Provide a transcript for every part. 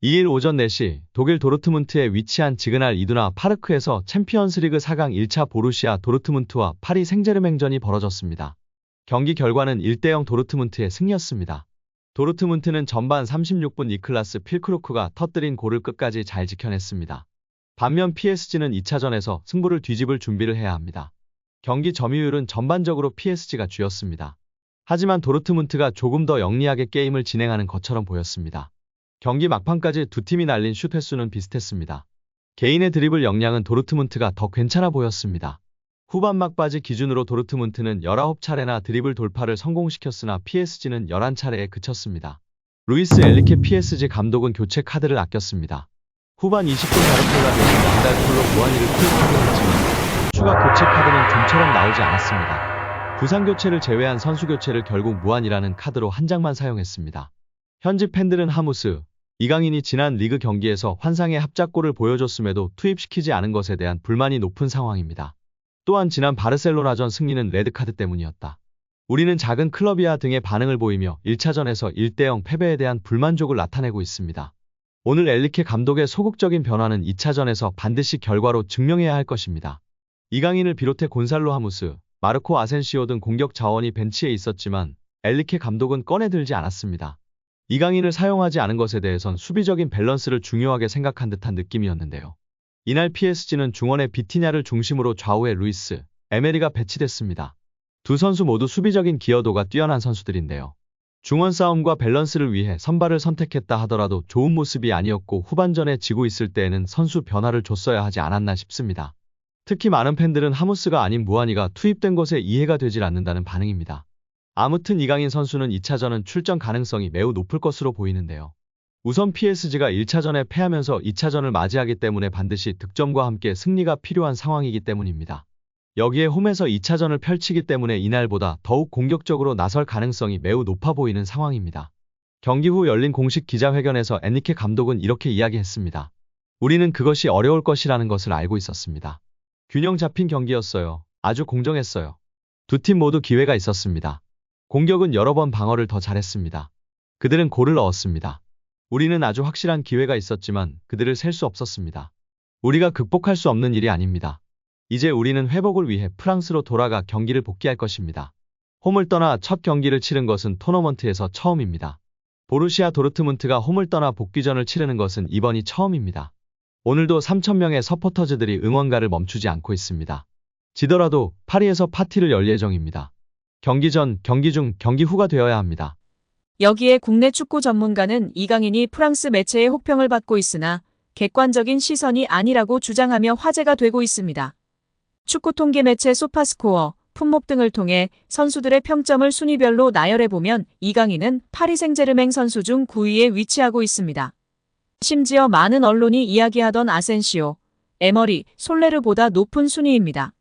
2일 오전 4시 독일 도르트문트에 위치한 지그날 이두나 파르크에서 챔피언스리그 4강 1차 보루시아 도르트문트와 파리 생제르맹전이 벌어졌습니다. 경기 결과는 1대0 도르트문트의 승리였습니다. 도르트문트는 전반 36분 니클라스 필크루크가 터뜨린 골을 끝까지 잘 지켜냈습니다. 반면 PSG는 2차전에서 승부를 뒤집을 준비를 해야 합니다. 경기 점유율은 전반적으로 PSG가 쥐었습니다. 하지만 도르트문트가 조금 더 영리하게 게임을 진행하는 것처럼 보였습니다. 경기 막판까지 두 팀이 날린 슛 횟수는 비슷했습니다. 개인의 드리블 역량은 도르트문트가 더 괜찮아 보였습니다. 후반 막바지 기준으로 도르트문트는 19차례나 드리블 돌파를 성공시켰으나 PSG는 11차례에 그쳤습니다. 루이스 엘리케 PSG 감독은 교체 카드를 아꼈습니다. 후반 20분 가르텔라 대신 양달폴로 무한리를 투입하긴 했지만 추가 교체 카드는 좀처럼 나오지 않았습니다. 부상 교체를 제외한 선수 교체를 결국 무한이라는 카드로 한 장만 사용했습니다. 현지 팬들은 하무스, 이강인이 지난 리그 경기에서 환상의 합작골을 보여줬음에도 투입시키지 않은 것에 대한 불만이 높은 상황입니다. 또한 지난 바르셀로나전 승리는 레드카드 때문이었다. 우리는 작은 클럽이야 등의 반응을 보이며 1차전에서 1대0 패배에 대한 불만족을 나타내고 있습니다. 오늘 엘리케 감독의 소극적인 변화는 2차전에서 반드시 결과로 증명해야 할 것입니다. 이강인을 비롯해 곤살로 하무스, 마르코 아센시오 등 공격 자원이 벤치에 있었지만 엘리케 감독은 꺼내들지 않았습니다. 이강인을 사용하지 않은 것에 대해선 수비적인 밸런스를 중요하게 생각한 듯한 느낌이었는데요. 이날 PSG는 중원의 비티냐를 중심으로 좌우에 루이스, 에메리가 배치됐습니다. 두 선수 모두 수비적인 기여도가 뛰어난 선수들인데요. 중원 싸움과 밸런스를 위해 선발을 선택했다 하더라도 좋은 모습이 아니었고 후반전에 지고 있을 때에는 선수 변화를 줬어야 하지 않았나 싶습니다. 특히 많은 팬들은 하무스가 아닌 무한이가 투입된 것에 이해가 되질 않는다는 반응입니다. 아무튼 이강인 선수는 2차전은 출전 가능성이 매우 높을 것으로 보이는데요. 우선 PSG가 1차전에 패하면서 2차전을 맞이하기 때문에 반드시 득점과 함께 승리가 필요한 상황이기 때문입니다. 여기에 홈에서 2차전을 펼치기 때문에 이날보다 더욱 공격적으로 나설 가능성이 매우 높아 보이는 상황입니다. 경기 후 열린 공식 기자회견에서 엔리케 감독은 이렇게 이야기했습니다. 우리는 그것이 어려울 것이라는 것을 알고 있었습니다. 균형 잡힌 경기였어요. 아주 공정했어요. 두 팀 모두 기회가 있었습니다. 공격은 여러 번 방어를 더 잘했습니다. 그들은 골을 넣었습니다. 우리는 아주 확실한 기회가 있었지만 그들을 셀 수 없었습니다. 우리가 극복할 수 없는 일이 아닙니다. 이제 우리는 회복을 위해 프랑스로 돌아가 경기를 복귀할 것입니다. 홈을 떠나 첫 경기를 치른 것은 토너먼트에서 처음입니다. 보루시아 도르트문트가 홈을 떠나 복귀전을 치르는 것은 이번이 처음입니다. 오늘도 3,000명의 서포터즈들이 응원가를 멈추지 않고 있습니다. 지더라도 파리에서 파티를 열 예정입니다. 경기 전, 경기 중, 경기 후가 되어야 합니다. 여기에 국내 축구 전문가는 이강인이 프랑스 매체의 혹평을 받고 있으나 객관적인 시선이 아니라고 주장하며 화제가 되고 있습니다. 축구 통계 매체 소파스코어, 품목 등을 통해 선수들의 평점을 순위별로 나열해보면 이강인은 파리 생제르맹 선수 중 9위에 위치하고 있습니다. 심지어 많은 언론이 이야기하던 아센시오, 에머리, 솔레르보다 높은 순위입니다.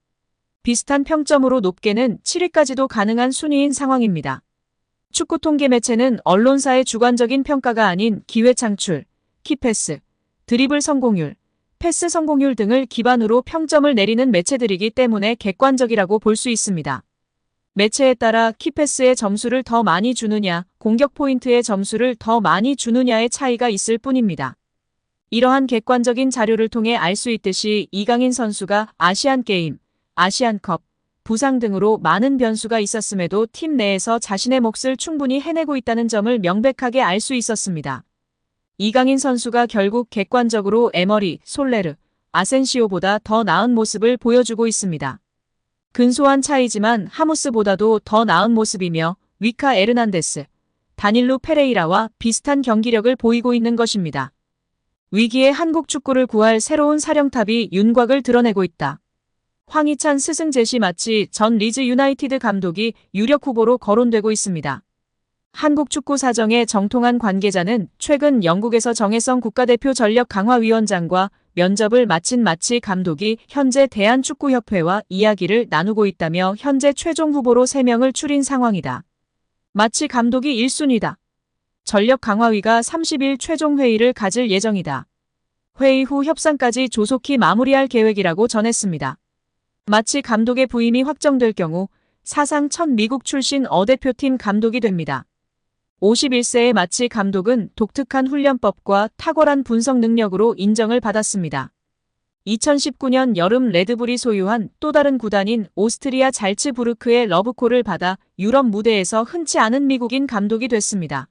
비슷한 평점으로 높게는 7위까지도 가능한 순위인 상황입니다. 축구 통계 매체는 언론사의 주관적인 평가가 아닌 기회 창출, 키패스, 드리블 성공률, 패스 성공률 등을 기반으로 평점을 내리는 매체들이기 때문에 객관적이라고 볼 수 있습니다. 매체에 따라 키패스의 점수를 더 많이 주느냐, 공격 포인트의 점수를 더 많이 주느냐의 차이가 있을 뿐입니다. 이러한 객관적인 자료를 통해 알 수 있듯이 이강인 선수가 아시안게임, 아시안컵, 부상 등으로 많은 변수가 있었음에도 팀 내에서 자신의 몫을 충분히 해내고 있다는 점을 명백하게 알 수 있었습니다. 이강인 선수가 결국 객관적으로 에머리, 솔레르, 아센시오보다 더 나은 모습을 보여주고 있습니다. 근소한 차이지만 하무스보다도 더 나은 모습이며 위카 에르난데스, 다닐루 페레이라와 비슷한 경기력을 보이고 있는 것입니다. 위기의 한국 축구를 구할 새로운 사령탑이 윤곽을 드러내고 있다. 황희찬 스승 제시 마치 전 리즈 유나이티드 감독이 유력 후보로 거론되고 있습니다. 한국 축구 사정에 정통한 관계자는 최근 영국에서 정혜성 국가대표 전력강화위원장과 면접을 마친 마치 감독이 현재 대한축구협회와 이야기를 나누고 있다며 현재 최종 후보로 3명을 추린 상황이다. 마치 감독이 1순위다. 전력강화위가 30일 최종 회의를 가질 예정이다. 회의 후 협상까지 조속히 마무리할 계획이라고 전했습니다. 마치 감독의 부임이 확정될 경우 사상 첫 미국 출신 어대표팀 감독이 됩니다. 51세의 마치 감독은 독특한 훈련법과 탁월한 분석 능력으로 인정을 받았습니다. 2019년 여름 레드불이 소유한 또 다른 구단인 오스트리아 잘츠부르크의 러브콜을 받아 유럽 무대에서 흔치 않은 미국인 감독이 됐습니다.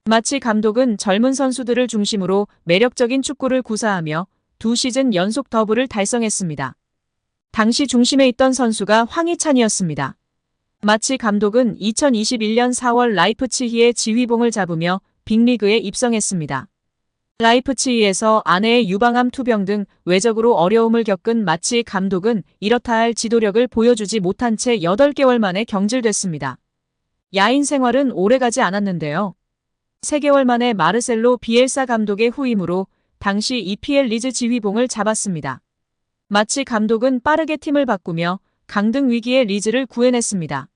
마치 감독은 젊은 선수들을 중심으로 매력적인 축구를 구사하며 2시즌 연속 더블을 달성했습니다. 당시 중심에 있던 선수가 황희찬이었습니다. 마치 감독은 2021년 4월 라이프치히의 지휘봉을 잡으며 빅리그에 입성했습니다. 라이프치히에서 아내의 유방암 투병 등 외적으로 어려움을 겪은 마치 감독은 이렇다 할 지도력을 보여주지 못한 채 8개월 만에 경질됐습니다. 야인 생활은 오래가지 않았는데요. 3개월 만에 마르셀로 비엘사 감독의 후임으로 당시 EPL 리즈 지휘봉을 잡았습니다. 마치 감독은 빠르게 팀을 바꾸며 강등 위기의 리즈를 구해냈습니다.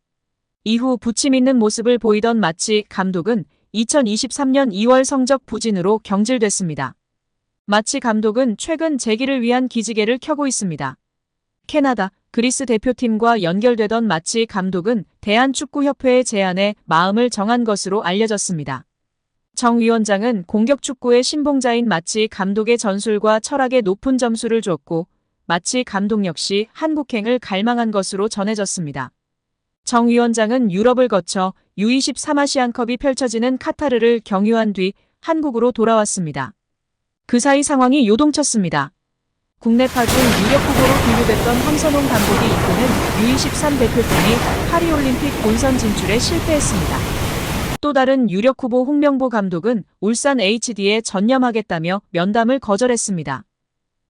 이후 부침 있는 모습을 보이던 마치 감독은 2023년 2월 성적 부진으로 경질됐습니다. 마치 감독은 최근 재기를 위한 기지개를 켜고 있습니다. 캐나다, 그리스 대표팀과 연결되던 마치 감독은 대한축구협회의 제안에 마음을 정한 것으로 알려졌습니다. 정 위원장은 공격축구의 신봉자인 마치 감독의 전술과 철학에 높은 점수를 줬고 마치 감독 역시 한국행을 갈망한 것으로 전해졌습니다. 정 위원장은 유럽을 거쳐 U23 아시안컵이 펼쳐지는 카타르를 경유한 뒤 한국으로 돌아왔습니다. 그 사이 상황이 요동쳤습니다. 국내파 중 유력 후보로 분류됐던 황선홍 감독이 이끄는 U23 대표팀이 파리올림픽 본선 진출에 실패했습니다. 또 다른 유력 후보 홍명보 감독은 울산 HD에 전념하겠다며 면담을 거절했습니다.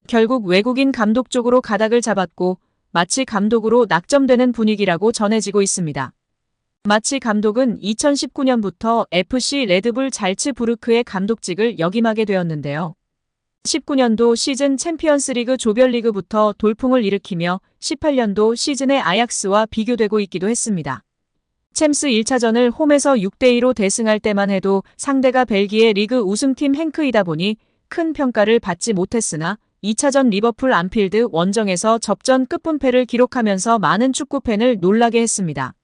결국 외국인 감독 쪽으로 가닥을 잡았고 마치 감독으로 낙점되는 분위기라고 전해지고 있습니다. 마치 감독은 2019년부터 FC 레드불 잘츠부르크의 감독직을 역임하게 되었는데요. 19년도 시즌 챔피언스리그 조별리그부터 돌풍을 일으키며 18년도 시즌의 아약스와 비교되고 있기도 했습니다. 챔스 1차전을 홈에서 6대2로 대승할 때만 해도 상대가 벨기에 리그 우승팀 행크이다 보니 큰 평가를 받지 못했으나 2차전 리버풀 안필드 원정에서 접전 끝분패를 기록하면서 많은 축구팬을 놀라게 했습니다.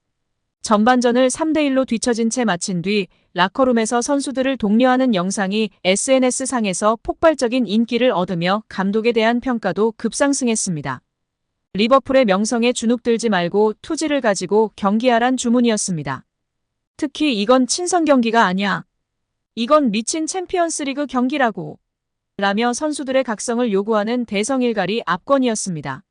전반전을 3대1로 뒤처진 채 마친 뒤 라커룸에서 선수들을 독려하는 영상이 SNS상에서 폭발적인 인기를 얻으며 감독에 대한 평가도 급상승했습니다. 리버풀의 명성에 주눅들지 말고 투지를 가지고 경기하란 주문이었습니다. 특히 이건 친선 경기가 아니야. 이건 미친 챔피언스리그 경기라고. 라며 선수들의 각성을 요구하는 대성일갈이 압권이었습니다.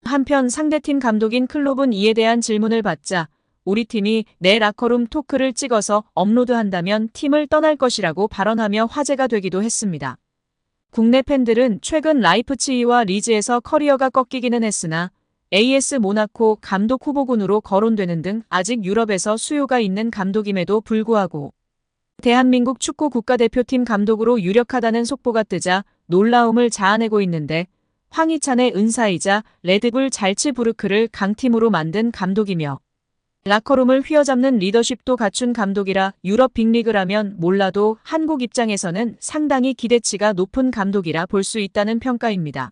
한편 상대팀 감독인 클롭은 이에 대한 질문을 받자 우리 팀이 내 라커룸 토크를 찍어서 업로드한다면 팀을 떠날 것이라고 발언하며 화제가 되기도 했습니다. 국내 팬들은 최근 라이프치히와 리즈에서 커리어가 꺾이기는 했으나 AS 모나코 감독 후보군으로 거론되는 등 아직 유럽에서 수요가 있는 감독임에도 불구하고 대한민국 축구 국가대표팀 감독으로 유력하다는 속보가 뜨자 놀라움을 자아내고 있는데 황희찬의 은사이자 레드불 잘츠부르크를 강팀으로 만든 감독이며 라커룸을 휘어잡는 리더십도 갖춘 감독이라 유럽 빅리그라면 몰라도 한국 입장에서는 상당히 기대치가 높은 감독이라 볼 수 있다는 평가입니다.